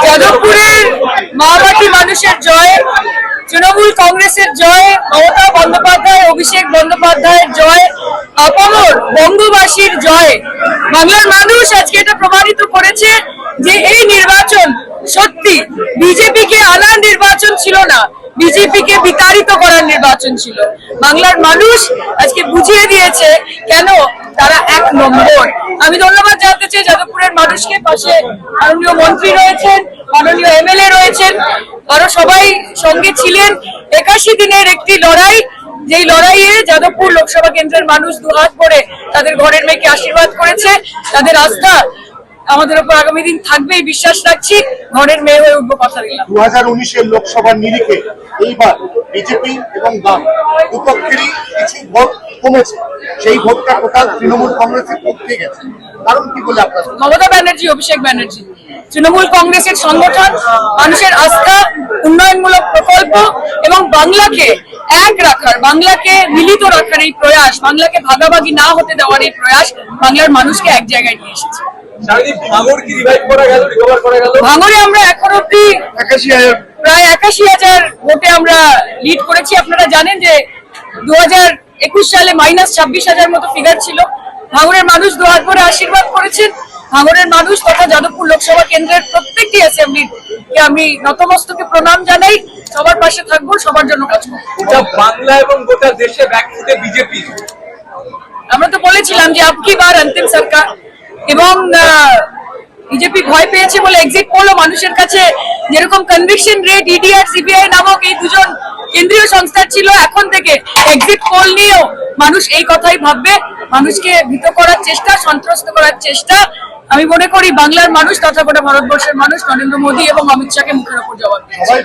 যাদবপুরের মাওবাদী মানুষের জয়, তৃণমূল কংগ্রেসের জয়, মমতা বন্দ্যোপাধ্যায় অভিষেক বন্দ্যোপাধ্যায়ের জয়, আপামর বঙ্গবাসীর জয়। বাংলার মানুষ আজকে এটা প্রমাণিত করেছে যে এই নির্বাচন সত্যি বিজেপিকে আনার নির্বাচন ছিল না, বিজেপিকে বিতাড়িত করার নির্বাচন ছিল। বাংলার মানুষ আজকে বুঝিয়ে দিয়েছে কেন তারা 1 নম্বর। আমি ধন্যবাদ জানাতে চাই যাদবপুরের মানুষকে। পাশে মাননীয় মন্ত্রী রয়েছেন, মাননীয় এমএলএ রয়েছেন, আরো সবাই সঙ্গে ছিলেন। 81 দিনের একটি লড়াই, যেই লড়াইয়ে যাদবপুর লোকসভা কেন্দ্রের মানুষ দুহাত ভরে তাদের ঘরের মেয়েকে আশীর্বাদ করেছে। তাদের আস্থা আমাদের উপর আগামী দিন থাকবে, বিশ্বাস রাখছি। ঘরের মেয়ে হয়ে উঠবো, কথা দিলাম। 2019-এর লোকসভার নিরিখে এইবার বিজেপি এবং বাম দুপক্ষেরই কিছু ভোট কমেছে, সেই ভোটটা টোটাল তৃণমূল কংগ্রেসের পক্ষে গেছে। কারণ কি বলে আপনার? মমতা ব্যানার্জি, অভিষেক ব্যানার্জি, তৃণমূল কংগ্রেসের সংগঠন, মানুষের আস্থা, উন্নয়নমূলক প্রকল্প এবং বাংলাকে এক রাখার, বাংলাকে মিলিত রাখার এই প্রয়াস, বাংলাকে ভাগাভাগি না হতে দেওয়ার এই প্রয়াস বাংলার মানুষকে এক জায়গায় নিয়ে এসেছে। ভাঙড়ে আমরা এখন অব্দি প্রায় 81,000 ভোটে আমরা লিড করেছি। আপনারা জানেন যে 2021 সালে -26,000 মতো ফিগার ছিল। ভাঙড়ের মানুষ দুহাত ভরে আশীর্বাদ করেছেন। ভাঙড়ের মানুষ তথা যাদবপুর লোকসভা কেন্দ্রের প্রত্যেকটি অ্যাসেম্বলিকে আমি নতমস্তকে প্রণাম জানাই। সবার পাশে থাকবো, সবার জন্য কাজ করবো। বাংলা এবং গোটা দেশে ব্যাকফুটে বিজেপি। আমরা তো বলেছিলাম যে আবকি বার অন্তিম সরকার, এবং বিজেপি ভয় পেয়েছে বলে এক্সিট পোলও মানুষের কাছে যেরকম কনভিকশন রেট ইডি আর সিবিআই নামক এই দুজন কেন্দ্রীয় সংস্থা ছিল, এখন থেকে এক্সিট পোল নিয়েও মানুষ এই কথাই ভাববে। মানুষকে ভীত করার চেষ্টা, সন্ত্রস্ত করার চেষ্টা, আমি মনে করি বাংলার মানুষ তথা গোটা ভারতবর্ষের মানুষ নরেন্দ্র মোদী এবং অমিত শাহকে মুখের উপর জবাব দিয়েছে।